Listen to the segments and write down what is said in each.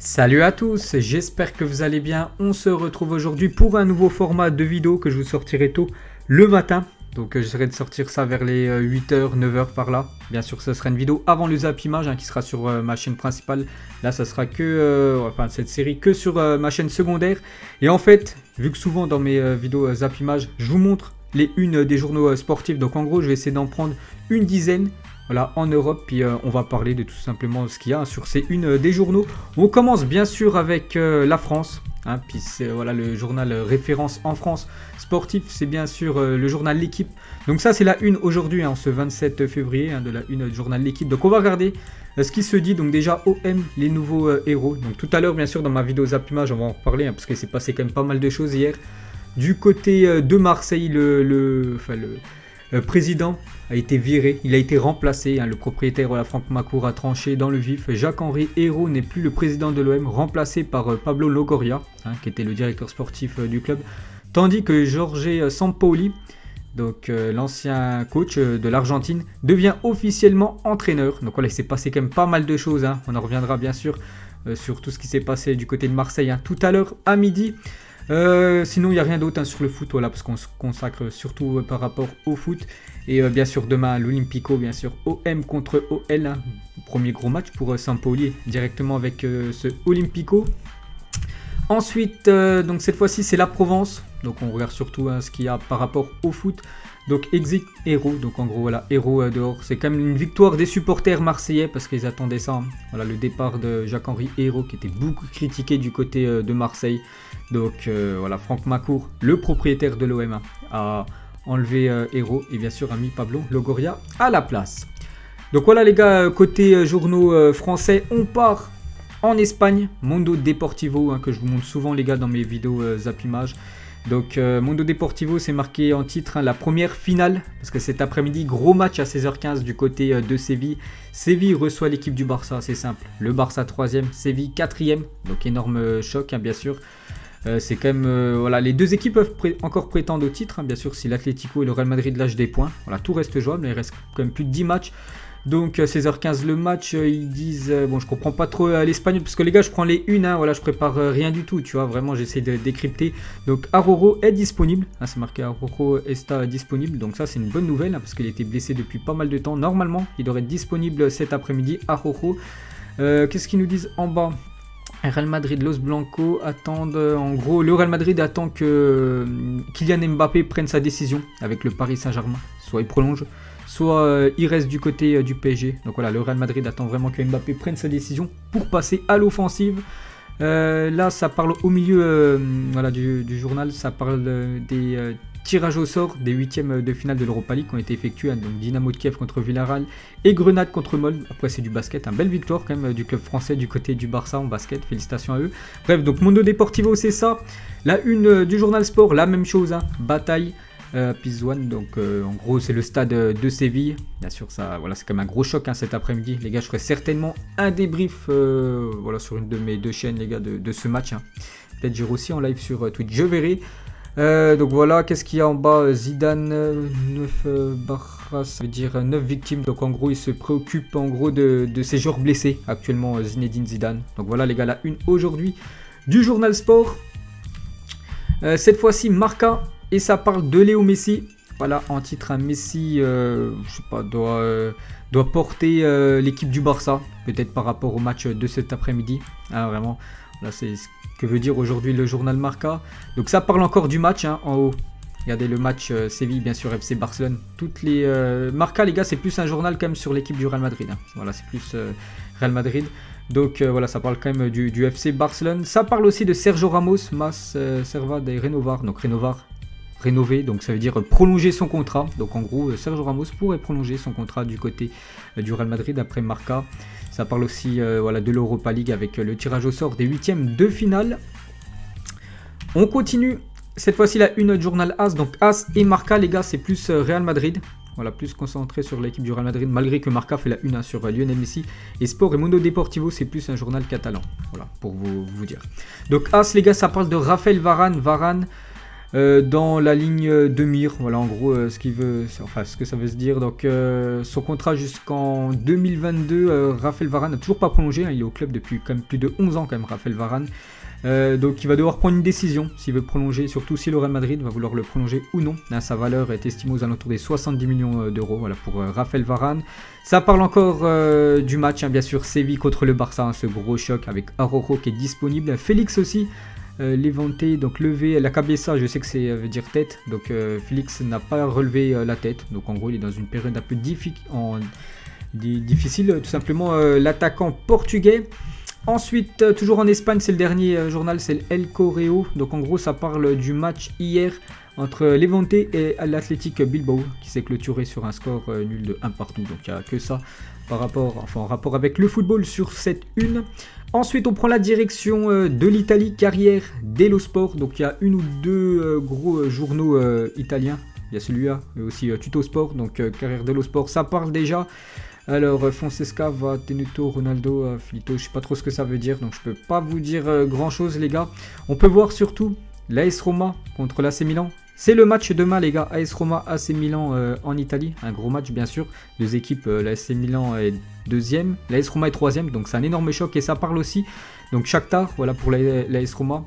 Salut à tous, j'espère que vous allez bien. On se retrouve aujourd'hui pour un nouveau format de vidéo que je vous sortirai tôt le matin. Donc j'essaierai de sortir ça vers les 8h, 9h par là. Bien sûr, ce sera une vidéo avant le zappimage qui sera sur ma chaîne principale. Là, ça sera que, cette série que sur ma chaîne secondaire. Et en fait, vu que souvent dans mes vidéos zappimage, je vous montre les unes des journaux sportifs. Donc en gros, je vais essayer d'en prendre une dizaine. Voilà, en Europe, puis on va parler de tout simplement ce qu'il y a sur ces unes des journaux. On commence bien sûr avec la France, puis c'est voilà, le journal référence en France sportif, c'est bien sûr le journal L'Équipe. Donc ça c'est la une aujourd'hui, ce 27 février, de la une du journal L'Équipe. Donc on va regarder ce qui se dit. Donc déjà OM, les nouveaux héros. Donc tout à l'heure bien sûr dans ma vidéo zappimage, on va en reparler, parce qu'il s'est passé quand même pas mal de choses hier. Du côté de Marseille, le président a été viré, il a été remplacé. Le propriétaire Franck Macour a tranché dans le vif. Jacques-Henri Hérault n'est plus le président de l'OM, remplacé par Pablo Longoria, qui était le directeur sportif du club. Tandis que Jorge Sampaoli, donc l'ancien coach de l'Argentine, devient officiellement entraîneur. Donc voilà, il s'est passé quand même pas mal de choses. On en reviendra bien sûr sur tout ce qui s'est passé du côté de Marseille tout à l'heure à midi. Sinon il n'y a rien d'autre sur le foot, voilà, parce qu'on se consacre surtout par rapport au foot. Et bien sûr demain l'Olympico, bien sûr OM contre OL, premier gros match pour Sampaoli directement avec ce Olympico. Ensuite donc cette fois-ci c'est la Provence, donc on regarde surtout ce qu'il y a par rapport au foot. Donc exit Hérault, donc en gros voilà, Hérault dehors. C'est quand même une victoire des supporters marseillais parce qu'ils attendaient ça. Voilà, le départ de Jacques-Henri Hérault qui était beaucoup critiqué du côté de Marseille. Donc voilà, Franck Macour, le propriétaire de l'OM, a enlevé Hérault et bien sûr a mis Pablo Longoria à la place. Donc voilà les gars, côté journaux français, on part en Espagne. Mundo Deportivo, que je vous montre souvent les gars dans mes vidéos zappimage. Donc Mundo Deportivo, c'est marqué en titre la première finale, parce que cet après-midi, gros match à 16h15 du côté de Séville. Séville reçoit l'équipe du Barça, c'est simple. Le Barça 3e, Séville 4e, donc énorme choc bien sûr. C'est quand même, voilà, les deux équipes peuvent encore prétendre au titre, bien sûr si l'Atlético et le Real Madrid lâchent des points. Voilà, tout reste jouable, il reste quand même plus de 10 matchs. Donc 16h15 le match, ils disent, bon je comprends pas trop l'espagnol, parce que les gars je prends les unes, voilà, je prépare rien du tout, tu vois, vraiment j'essaie de décrypter. Donc Araujo est disponible, c'est marqué Araujo está disponible, donc ça c'est une bonne nouvelle, parce qu'il était blessé depuis pas mal de temps. Normalement il devrait être disponible cet après-midi, Araujo. Qu'est-ce qu'ils nous disent en bas? Real Madrid, Los Blancos attendent, en gros le Real Madrid attend que Kylian Mbappé prenne sa décision avec le Paris Saint-Germain, soit il prolonge, soit il reste du côté du PSG. Donc voilà, le Real Madrid attend vraiment que Mbappé prenne sa décision pour passer à l'offensive. Là ça parle au milieu voilà, du journal, ça parle des tirages au sort des 8e de finale de l'Europa League qui ont été effectués, donc Dynamo de Kiev contre Villarreal et Grenade contre Molde. Après c'est du basket, belle victoire quand même du club français du côté du Barça en basket, félicitations à eux. Bref, donc Mundo Deportivo c'est ça. La une du journal sport, la même chose, bataille Pizjuán, donc en gros c'est le stade de Séville. Bien sûr ça, voilà, c'est quand même un gros choc cet après-midi. Les gars, je ferai certainement un débrief voilà, sur une de mes deux chaînes les gars de ce match. Peut-être j'irai aussi en live sur Twitch, je verrai. Donc voilà, qu'est-ce qu'il y a en bas? Zidane, 9 barras, ça veut dire 9 victimes. Donc en gros, il se préoccupe en gros de ces joueurs blessés actuellement, Zinedine Zidane. Donc voilà les gars, la une aujourd'hui du journal sport. Cette fois-ci, Marca, et ça parle de Léo Messi. Voilà, en titre, Messi, je sais pas, doit porter l'équipe du Barça, peut-être par rapport au match de cet après-midi. Vraiment, là c'est ce que veut dire aujourd'hui le journal Marca. Donc ça parle encore du match en haut. Regardez le match Séville, bien sûr, FC Barcelone. Toutes les Marca, les gars, c'est plus un journal quand même sur l'équipe du Real Madrid. Voilà, c'est plus Real Madrid. Donc voilà, ça parle quand même du FC Barcelone. Ça parle aussi de Sergio Ramos, Mas Serva de Renovar. Donc Renovar, rénover, donc ça veut dire prolonger son contrat. Donc en gros, Sergio Ramos pourrait prolonger son contrat du côté du Real Madrid après Marca. Ça parle aussi voilà, de l'Europa League avec le tirage au sort des 8e de finale. On continue, cette fois-ci la une du journal AS. Donc AS et Marca, les gars, c'est plus Real Madrid. Voilà, plus concentré sur l'équipe du Real Madrid, malgré que Marca fait la une sur Lionel Messi. Et Sport et Mundo Deportivo, c'est plus un journal catalan. Voilà, pour vous dire. Donc AS, les gars, ça parle de Raphaël Varane. dans la ligne de mire. Voilà en gros ce que ça veut se dire. Donc son contrat jusqu'en 2022, Raphaël Varane n'a toujours pas prolongé, hein, il est au club depuis quand même plus de 11 ans quand même, Raphaël Varane. Donc il va devoir prendre une décision s'il veut prolonger, surtout si le Real Madrid va vouloir le prolonger ou non. Là, sa valeur est estimée aux alentours des 70 millions d'euros, voilà, pour Raphaël Varane. Ça parle encore du match, hein, bien sûr, Séville contre le Barça, hein, ce gros choc avec Araujo qui est disponible. Félix aussi, Levante, donc levé la cabeza, je sais que c'est veut dire tête, donc Félix n'a pas relevé la tête, donc en gros il est dans une période un peu difficile, tout simplement l'attaquant portugais. Ensuite, toujours en Espagne, c'est le dernier journal, c'est El Correo. Donc en gros, ça parle du match hier entre Levante et l'Athletic Bilbao, qui s'est clôturé sur un score nul de 1 partout. Donc il n'y a que ça en rapport avec le football sur cette une. Ensuite, on prend la direction de l'Italie, Carrière dello Sport. Donc il y a une ou deux gros journaux italiens. Il y a celui-là, mais aussi Tutto Sport. Donc Carrière dello Sport, ça parle déjà. Alors, Fonseca, Tenuto, Ronaldo, Filito, je sais pas trop ce que ça veut dire, donc je peux pas vous dire grand chose, les gars. On peut voir surtout l'AS Roma contre l'AC Milan. C'est le match demain, les gars. AS Roma, AC Milan en Italie. Un gros match, bien sûr. Deux équipes, l'AC Milan est deuxième, l'AS Roma est troisième, donc c'est un énorme choc et ça parle aussi. Donc, Shakhtar, voilà pour l'AS Roma.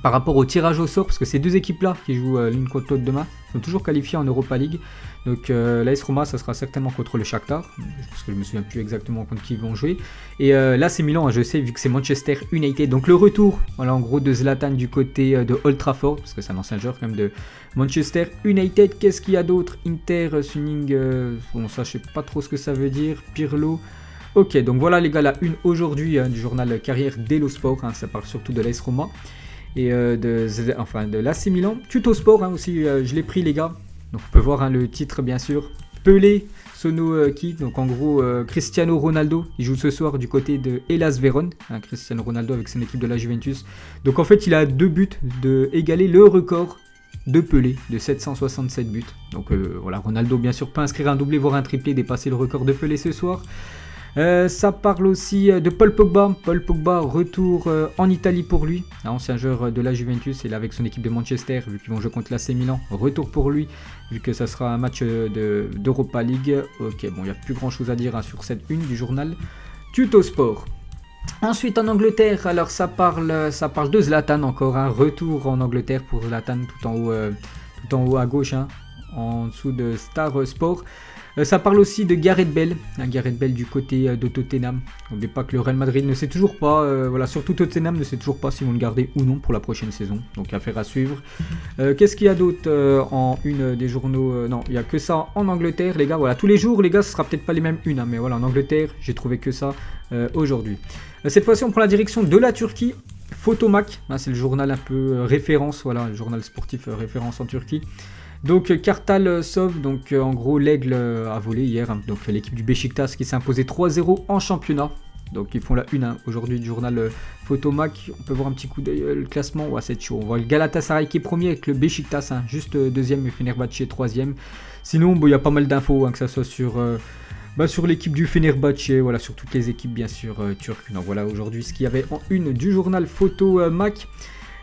Par rapport au tirage au sort, parce que ces deux équipes-là qui jouent l'une contre l'autre demain sont toujours qualifiées en Europa League. Donc l'AS Roma, ça sera certainement contre le Shakhtar, parce que je me souviens plus exactement contre qui ils vont jouer. Et là, c'est Milan, je sais, vu que c'est Manchester United. Donc le retour, voilà, en gros, de Zlatan du côté de Old Trafford, parce que c'est un ancien joueur quand même de Manchester United. Qu'est-ce qu'il y a d'autre? Inter, Suning, bon ça, je sais pas trop ce que ça veut dire. Pirlo. Ok, donc voilà les gars, la une aujourd'hui du journal Carrière dello Sport, hein, ça parle surtout de l'AS Roma. Et de l'AC Milan. Tutto Sport, hein, aussi, je l'ai pris les gars. Donc on peut voir hein, le titre bien sûr. Pelé, Sono qui, donc en gros Cristiano Ronaldo, il joue ce soir du côté de Hellas Vérone, hein, Cristiano Ronaldo avec son équipe de la Juventus. Donc en fait il a 2 buts de égaler le record de Pelé de 767 buts. Donc voilà, Ronaldo bien sûr peut inscrire un doublé voire un triplé, dépasser le record de Pelé ce soir. Ça parle aussi de Paul Pogba. Paul Pogba, retour en Italie pour lui. Ancien joueur de la Juventus, il est avec son équipe de Manchester, vu qu'ils vont jouer contre l'AC Milan. Retour pour lui, vu que ça sera un match d'Europa League. Ok, bon, il n'y a plus grand chose à dire hein, sur cette une du journal Tutto Sport. Ensuite en Angleterre, alors ça parle de Zlatan encore. Un retour en Angleterre pour Zlatan tout en haut à gauche, hein, en dessous de Star Sport. Ça parle aussi de Gareth Bale, Gareth Bale du côté de Tottenham. N'oubliez pas que le Real Madrid ne sait toujours pas, voilà, surtout Tottenham ne sait toujours pas s'ils vont le garder ou non pour la prochaine saison. Donc affaire à suivre. Qu'est-ce qu'il y a d'autre en une des journaux? Non, il n'y a que ça en Angleterre, les gars. Voilà, tous les jours, les gars, ce sera peut-être pas les mêmes unes, hein, mais voilà, en Angleterre, j'ai trouvé que ça aujourd'hui. Cette fois-ci, on prend la direction de la Turquie. Photomac, hein, c'est le journal un peu référence, voilà, le journal sportif référence en Turquie. Donc Kartal sauve, donc en gros l'Aigle a volé hier, hein, donc l'équipe du Beşiktaş qui s'est imposée 3-0 en championnat. Donc ils font la une hein, aujourd'hui du journal Photomac. On peut voir un petit coup d'œil le classement, ouais, c'est chaud. On voit le Galatasaray qui est premier avec le Beşiktaş, hein, juste deuxième et Fenerbahçe troisième. Sinon il y a pas mal d'infos, hein, que ça soit sur l'équipe du Fenerbahçe, voilà, sur toutes les équipes bien sûr turques. Donc voilà aujourd'hui ce qu'il y avait en une du journal Photomac.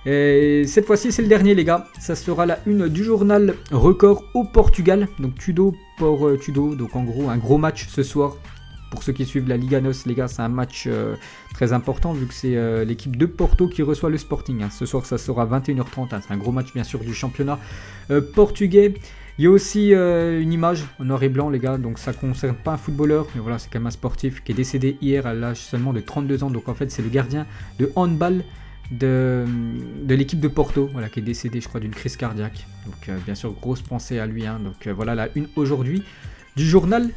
Et cette fois-ci c'est le dernier les gars, ça sera la une du journal Record au Portugal, donc Tudo pour Tudo, donc en gros un gros match ce soir. Pour ceux qui suivent la Liga NOS les gars, c'est un match très important vu que c'est l'équipe de Porto qui reçoit le Sporting, hein. Ce soir ça sera 21h30, hein. C'est un gros match bien sûr du championnat portugais. Il y a aussi une image en noir et blanc les gars, donc ça ne concerne pas un footballeur, mais voilà c'est quand même un sportif qui est décédé hier à l'âge seulement de 32 ans, donc en fait c'est le gardien de handball de l'équipe de Porto, voilà, qui est décédé je crois d'une crise cardiaque. Donc bien sûr grosse pensée à lui, hein. Donc voilà la une aujourd'hui du journal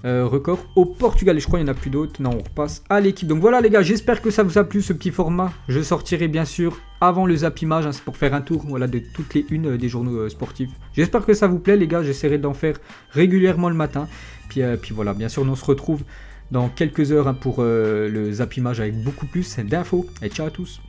Record au Portugal. Et je crois qu'il n'y en a plus d'autres. Non, on repasse à l'équipe. Donc voilà les gars, j'espère que ça vous a plu ce petit format. Je sortirai bien sûr avant le zappimage, hein, c'est pour faire un tour voilà, de toutes les unes des journaux sportifs. J'espère que ça vous plaît les gars, j'essaierai d'en faire régulièrement le matin. Puis voilà, bien sûr on se retrouve dans quelques heures hein, pour le zappimage avec beaucoup plus d'infos. Et ciao à tous.